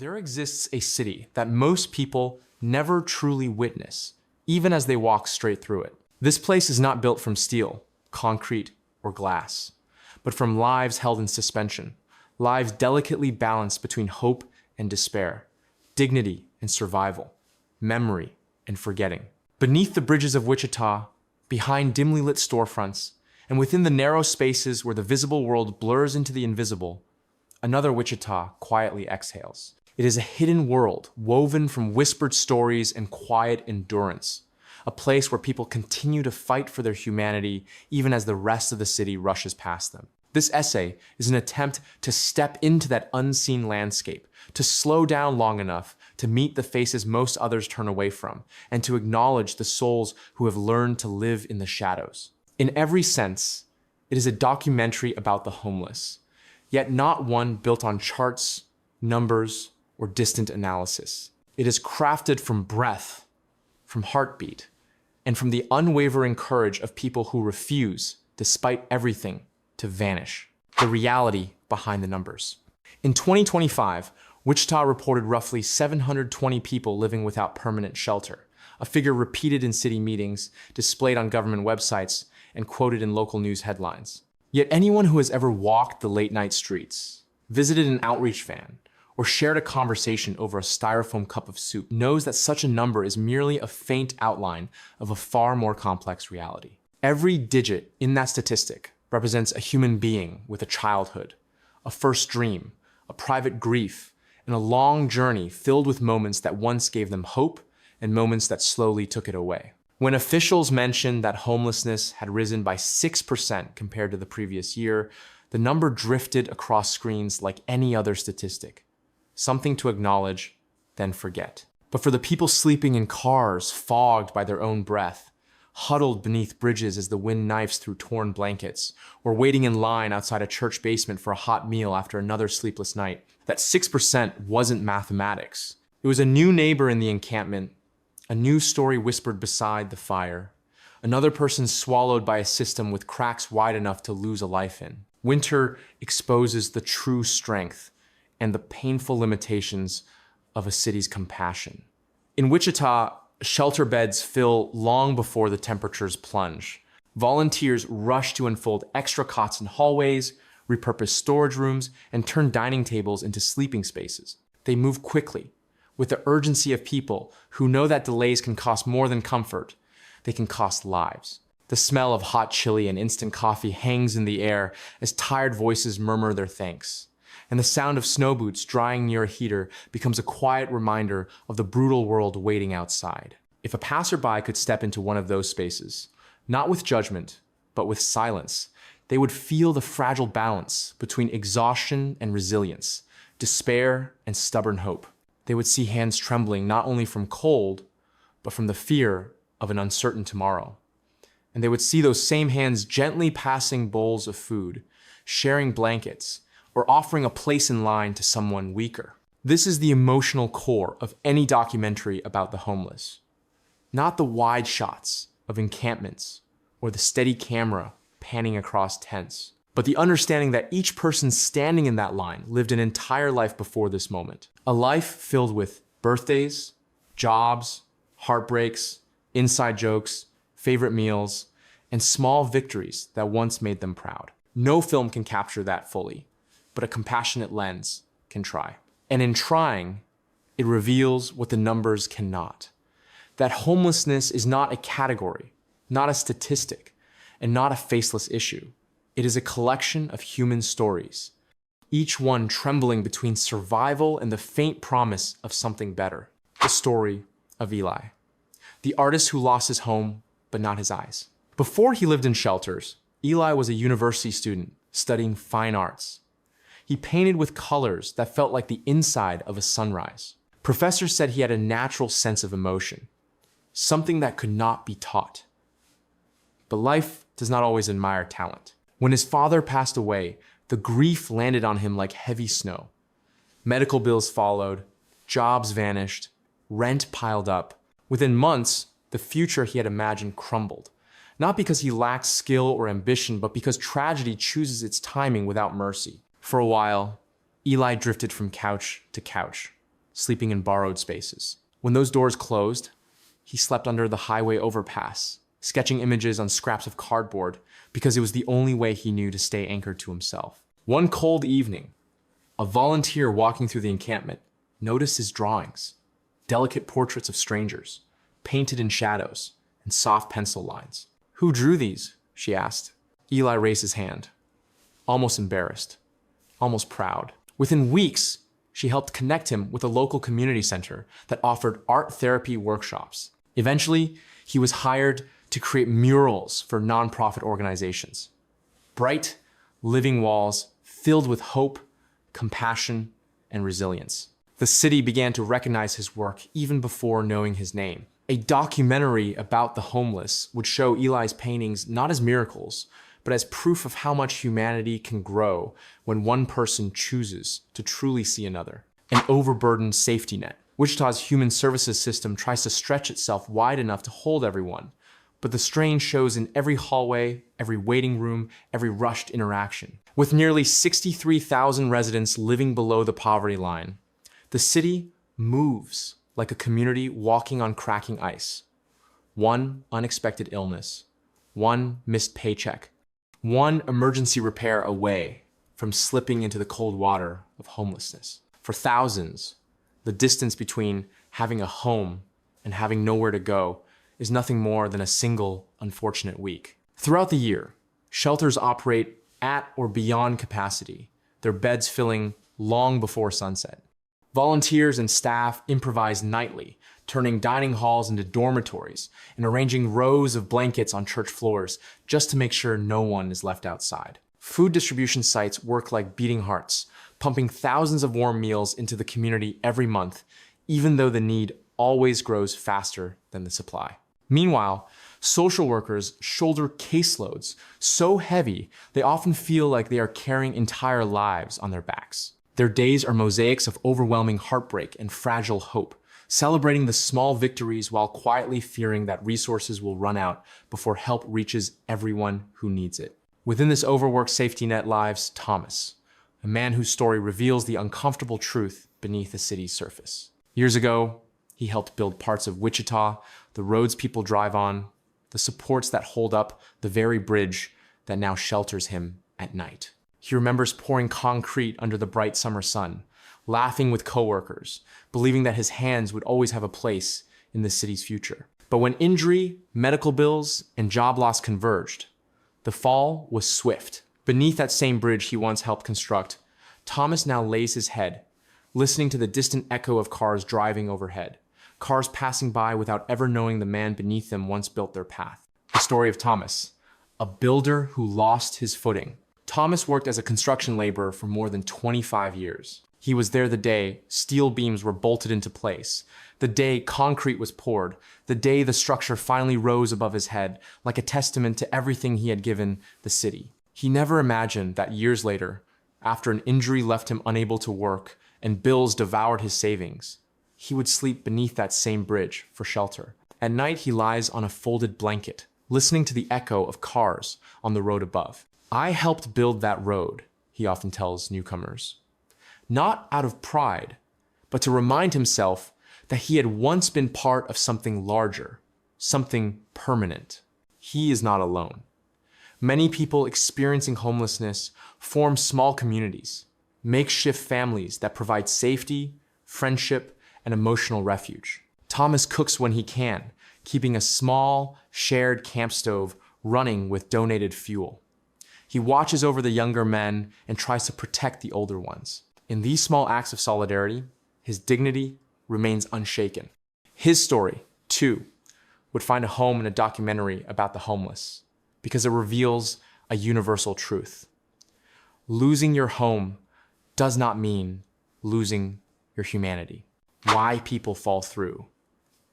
There exists a city that most people never truly witness, even as they walk straight through it. This place is not built from steel, concrete, or glass, but from lives held in suspension, lives delicately balanced between hope and despair, dignity and survival, memory and forgetting. Beneath the bridges of Wichita, behind dimly lit storefronts, and within the narrow spaces where the visible world blurs into the invisible, another Wichita quietly exhales. It is a hidden world woven from whispered stories and quiet endurance, a place where people continue to fight for their humanity even as the rest of the city rushes past them. This essay is an attempt to step into that unseen landscape, to slow down long enough to meet the faces most others turn away from, and to acknowledge the souls who have learned to live in the shadows. In every sense, it is a documentary about the homeless, yet not one built on charts, numbers, or distant analysis. It is crafted from breath, from heartbeat, and from the unwavering courage of people who refuse, despite everything, to vanish. The reality behind the numbers. In 2025, Wichita reported roughly 720 people living without permanent shelter, a figure repeated in city meetings, displayed on government websites, and quoted in local news headlines. Yet anyone who has ever walked the late-night streets, visited an outreach van, or shared a conversation over a styrofoam cup of soup knows that such a number is merely a faint outline of a far more complex reality. Every digit in that statistic represents a human being with a childhood, a first dream, a private grief, and a long journey filled with moments that once gave them hope and moments that slowly took it away. When officials mentioned that homelessness had risen by 6% compared to the previous year, the number drifted across screens like any other statistic. Something to acknowledge, then forget. But for the people sleeping in cars, fogged by their own breath, huddled beneath bridges as the wind knifes through torn blankets, or waiting in line outside a church basement for a hot meal after another sleepless night, that 6% wasn't mathematics. It was a new neighbor in the encampment, a new story whispered beside the fire, another person swallowed by a system with cracks wide enough to lose a life in. Winter exposes the true strength and the painful limitations of a city's compassion. In Wichita, shelter beds fill long before the temperatures plunge. Volunteers rush to unfold extra cots in hallways, repurpose storage rooms, and turn dining tables into sleeping spaces. They move quickly, with the urgency of people who know that delays can cost more than comfort. They can cost lives. The smell of hot chili and instant coffee hangs in the air as tired voices murmur their thanks. And the sound of snow boots drying near a heater becomes a quiet reminder of the brutal world waiting outside. If a passerby could step into one of those spaces, not with judgment, but with silence, they would feel the fragile balance between exhaustion and resilience, despair and stubborn hope. They would see hands trembling not only from cold, but from the fear of an uncertain tomorrow. And they would see those same hands gently passing bowls of food, sharing blankets, or offering a place in line to someone weaker. This is the emotional core of any documentary about the homeless. Not the wide shots of encampments or the steady camera panning across tents, but the understanding that each person standing in that line lived an entire life before this moment. A life filled with birthdays, jobs, heartbreaks, inside jokes, favorite meals, and small victories that once made them proud. No film can capture that fully, but a compassionate lens can try. And in trying, it reveals what the numbers cannot. That homelessness is not a category, not a statistic, and not a faceless issue. It is a collection of human stories, each one trembling between survival and the faint promise of something better. The story of Eli, the artist who lost his home, but not his eyes. Before he lived in shelters, Eli was a university student studying fine arts. He painted with colors that felt like the inside of a sunrise. Professors said he had a natural sense of emotion, something that could not be taught. But life does not always admire talent. When his father passed away, the grief landed on him like heavy snow. Medical bills followed, jobs vanished, rent piled up. Within months, the future he had imagined crumbled. Not because he lacked skill or ambition, but because tragedy chooses its timing without mercy. For a while, Eli drifted from couch to couch, sleeping in borrowed spaces. When those doors closed, he slept under the highway overpass, sketching images on scraps of cardboard because it was the only way he knew to stay anchored to himself. One cold evening, a volunteer walking through the encampment noticed his drawings, delicate portraits of strangers, painted in shadows and soft pencil lines. "Who drew these?" she asked. Eli raised his hand, almost embarrassed, almost proud. Within weeks, she helped connect him with a local community center that offered art therapy workshops. Eventually, he was hired to create murals for nonprofit organizations. Bright, living walls filled with hope, compassion, and resilience. The city began to recognize his work even before knowing his name. A documentary about the homeless would show Eli's paintings not as miracles, but as proof of how much humanity can grow when one person chooses to truly see another. An overburdened safety net. Wichita's human services system tries to stretch itself wide enough to hold everyone, but the strain shows in every hallway, every waiting room, every rushed interaction. With nearly 63,000 residents living below the poverty line, the city moves like a community walking on cracking ice. One unexpected illness, one missed paycheck, one emergency repair away from slipping into the cold water of homelessness. For thousands, the distance between having a home and having nowhere to go is nothing more than a single unfortunate week. Throughout the year, shelters operate at or beyond capacity, their beds filling long before sunset. Volunteers and staff improvise nightly, turning dining halls into dormitories and arranging rows of blankets on church floors just to make sure no one is left outside. Food distribution sites work like beating hearts, pumping thousands of warm meals into the community every month, even though the need always grows faster than the supply. Meanwhile, social workers shoulder caseloads so heavy they often feel like they are carrying entire lives on their backs. Their days are mosaics of overwhelming heartbreak and fragile hope, celebrating the small victories while quietly fearing that resources will run out before help reaches everyone who needs it. Within this overworked safety net lives Thomas, a man whose story reveals the uncomfortable truth beneath the city's surface. Years ago, he helped build parts of Wichita, the roads people drive on, the supports that hold up the very bridge that now shelters him at night. He remembers pouring concrete under the bright summer sun, laughing with coworkers, believing that his hands would always have a place in the city's future. But when injury, medical bills, and job loss converged, the fall was swift. Beneath that same bridge he once helped construct, Thomas now lays his head, listening to the distant echo of cars driving overhead, cars passing by without ever knowing the man beneath them once built their path. The story of Thomas, a builder who lost his footing. Thomas worked as a construction laborer for more than 25 years. He was there the day steel beams were bolted into place, the day concrete was poured, the day the structure finally rose above his head, like a testament to everything he had given the city. He never imagined that years later, after an injury left him unable to work and bills devoured his savings, he would sleep beneath that same bridge for shelter. At night, he lies on a folded blanket, listening to the echo of cars on the road above. "I helped build that road," he often tells newcomers. Not out of pride, but to remind himself that he had once been part of something larger, something permanent. He is not alone. Many people experiencing homelessness form small communities, makeshift families that provide safety, friendship, and emotional refuge. Thomas cooks when he can, keeping a small, shared camp stove running with donated fuel. He watches over the younger men and tries to protect the older ones. In these small acts of solidarity, his dignity remains unshaken. His story, too, would find a home in a documentary about the homeless because it reveals a universal truth. Losing your home does not mean losing your humanity. Why people fall through.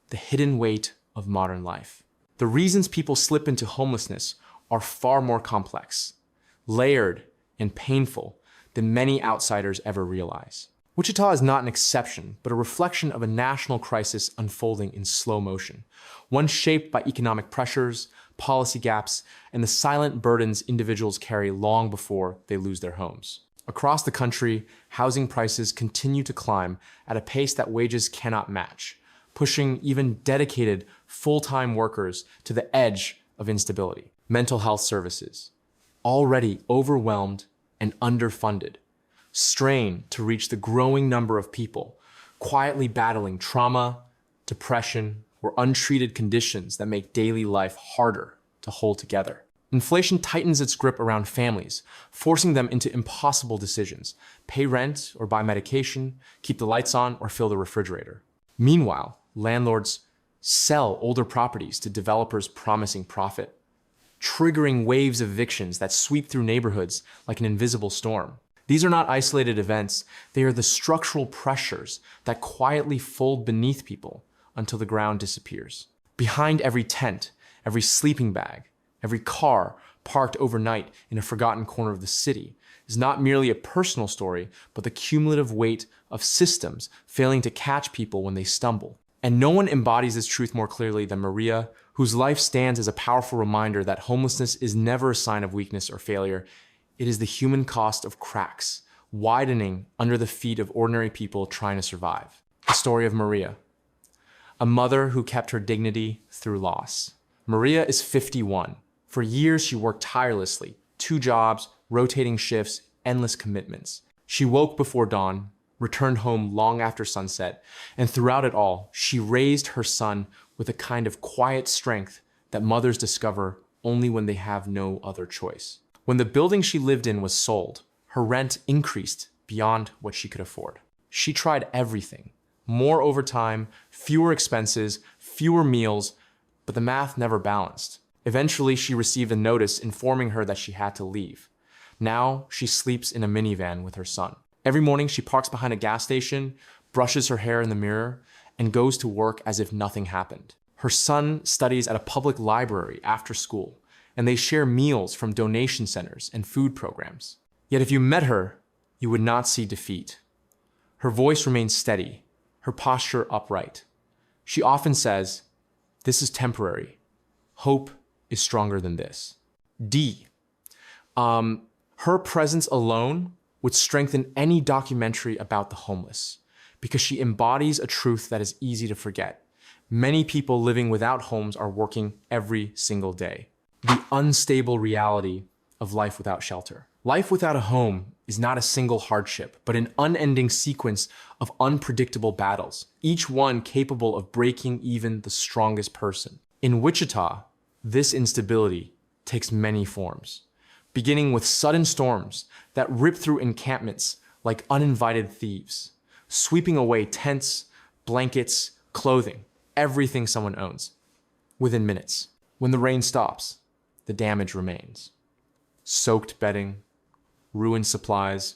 The hidden weight of modern life. The reasons people slip into homelessness are far more complex, layered, and painful than many outsiders ever realize. Wichita is not an exception, but a reflection of a national crisis unfolding in slow motion, one shaped by economic pressures, policy gaps, and the silent burdens individuals carry long before they lose their homes. Across the country, housing prices continue to climb at a pace that wages cannot match, pushing even dedicated full-time workers to the edge of instability. Mental health services, already overwhelmed and underfunded, strain to reach the growing number of people quietly battling trauma, depression, or untreated conditions that make daily life harder to hold together. Inflation tightens its grip around families, forcing them into impossible decisions: pay rent or buy medication, keep the lights on or fill the refrigerator. Meanwhile, landlords sell older properties to developers promising profit, triggering waves of evictions that sweep through neighborhoods like an invisible storm. These are not isolated events, they are the structural pressures that quietly fold beneath people until the ground disappears. Behind every tent, every sleeping bag, every car parked overnight in a forgotten corner of the city is not merely a personal story, but the cumulative weight of systems failing to catch people when they stumble. And no one embodies this truth more clearly than Maria, whose life stands as a powerful reminder that homelessness is never a sign of weakness or failure. It is the human cost of cracks, widening under the feet of ordinary people trying to survive. The story of Maria, a mother who kept her dignity through loss. Maria is 51. For years, she worked tirelessly, 2 jobs, rotating shifts, endless commitments. She woke before dawn, returned home long after sunset, and throughout it all, she raised her son with a kind of quiet strength that mothers discover only when they have no other choice. When the building she lived in was sold, her rent increased beyond what she could afford. She tried everything: more overtime, fewer expenses, fewer meals, but the math never balanced. Eventually, she received a notice informing her that she had to leave. Now, she sleeps in a minivan with her son. Every morning, she parks behind a gas station, brushes her hair in the mirror, and goes to work as if nothing happened. Her son studies at a public library after school, and they share meals from donation centers and food programs. Yet if you met her, you would not see defeat. Her voice remains steady, her posture upright. She often says, "This is temporary. Hope is stronger than this." Her presence alone would strengthen any documentary about the homeless, because she embodies a truth that is easy to forget. Many people living without homes are working every single day. The unstable reality of life without shelter. Life without a home is not a single hardship, but an unending sequence of unpredictable battles, each one capable of breaking even the strongest person. In Wichita, this instability takes many forms, beginning with sudden storms that rip through encampments like uninvited thieves, sweeping away tents, blankets, clothing, everything someone owns, within minutes. When the rain stops, the damage remains. Soaked bedding, ruined supplies,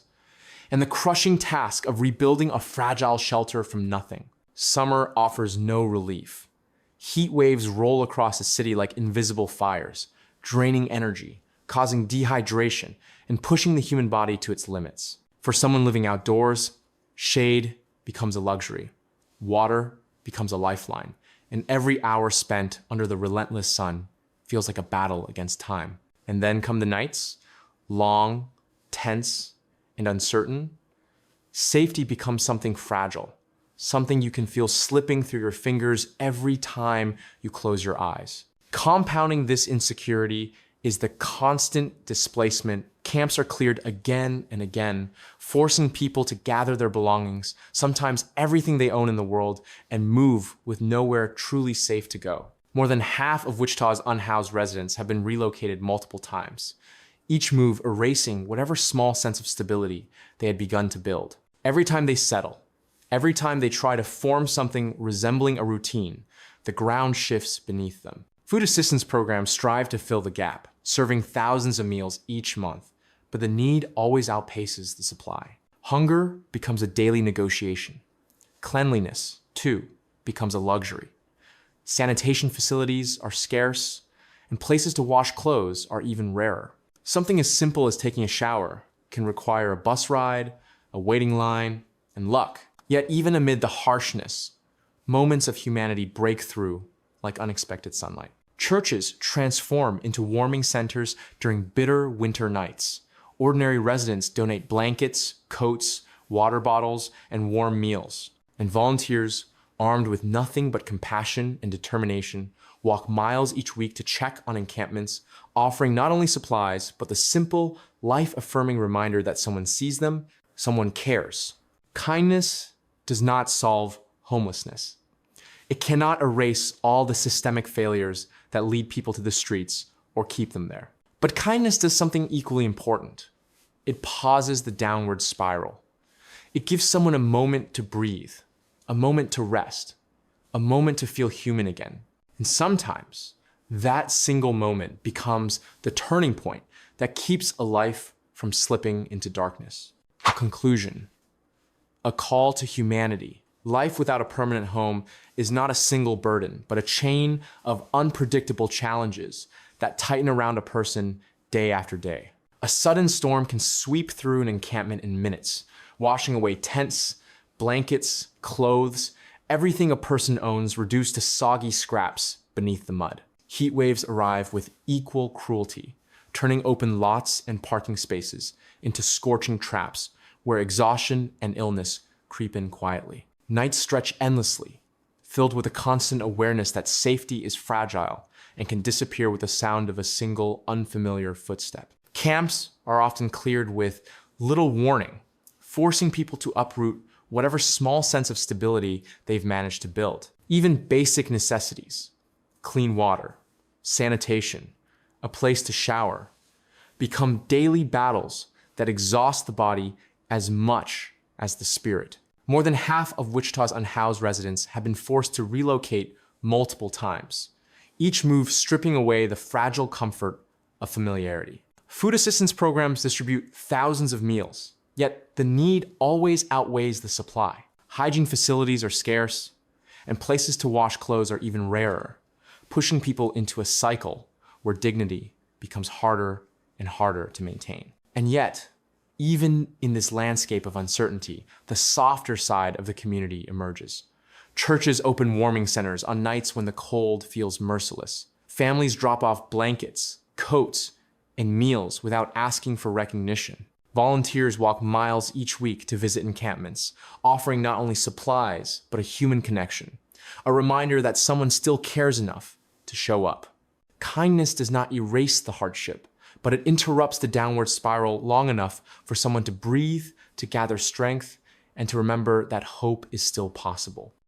and the crushing task of rebuilding a fragile shelter from nothing. Summer offers no relief. Heat waves roll across the city like invisible fires, draining energy, causing dehydration, and pushing the human body to its limits. For someone living outdoors, shade becomes a luxury, water becomes a lifeline, and every hour spent under the relentless sun feels like a battle against time. And then come the nights, long, tense, and uncertain. Safety becomes something fragile, something you can feel slipping through your fingers every time you close your eyes. Compounding this insecurity is the constant displacement. Camps are cleared again and again, forcing people to gather their belongings, sometimes everything they own in the world, and move with nowhere truly safe to go. More than half of Wichita's unhoused residents have been relocated multiple times, each move erasing whatever small sense of stability they had begun to build. Every time they settle, every time they try to form something resembling a routine, the ground shifts beneath them. Food assistance programs strive to fill the gap, serving thousands of meals each month, but the need always outpaces the supply. Hunger becomes a daily negotiation. Cleanliness, too, becomes a luxury. Sanitation facilities are scarce, and places to wash clothes are even rarer. Something as simple as taking a shower can require a bus ride, a waiting line, and luck. Yet even amid the harshness, moments of humanity break through like unexpected sunlight. Churches transform into warming centers during bitter winter nights. Ordinary residents donate blankets, coats, water bottles, and warm meals. And volunteers, armed with nothing but compassion and determination, walk miles each week to check on encampments, offering not only supplies, but the simple, life-affirming reminder that someone sees them, someone cares. Kindness does not solve homelessness. It cannot erase all the systemic failures that lead people to the streets or keep them there. But kindness does something equally important. It pauses the downward spiral. It gives someone a moment to breathe, a moment to rest, a moment to feel human again. And sometimes that single moment becomes the turning point that keeps a life from slipping into darkness. A conclusion, a call to humanity. Life without a permanent home is not a single burden, but a chain of unpredictable challenges that tighten around a person day after day. A sudden storm can sweep through an encampment in minutes, washing away tents, blankets, clothes, everything a person owns reduced to soggy scraps beneath the mud. Heat waves arrive with equal cruelty, turning open lots and parking spaces into scorching traps where exhaustion and illness creep in quietly. Nights stretch endlessly, filled with a constant awareness that safety is fragile and can disappear with the sound of a single unfamiliar footstep. Camps are often cleared with little warning, forcing people to uproot whatever small sense of stability they've managed to build. Even basic necessities, clean water, sanitation, a place to shower, become daily battles that exhaust the body as much as the spirit. More than half of Wichita's unhoused residents have been forced to relocate multiple times, each move stripping away the fragile comfort of familiarity. Food assistance programs distribute thousands of meals, yet the need always outweighs the supply. Hygiene facilities are scarce, and places to wash clothes are even rarer, pushing people into a cycle where dignity becomes harder and harder to maintain. And yet, even in this landscape of uncertainty, the softer side of the community emerges. Churches open warming centers on nights when the cold feels merciless. Families drop off blankets, coats, and meals without asking for recognition. Volunteers walk miles each week to visit encampments, offering not only supplies, but a human connection, a reminder that someone still cares enough to show up. Kindness does not erase the hardship, but it interrupts the downward spiral long enough for someone to breathe, to gather strength, and to remember that hope is still possible.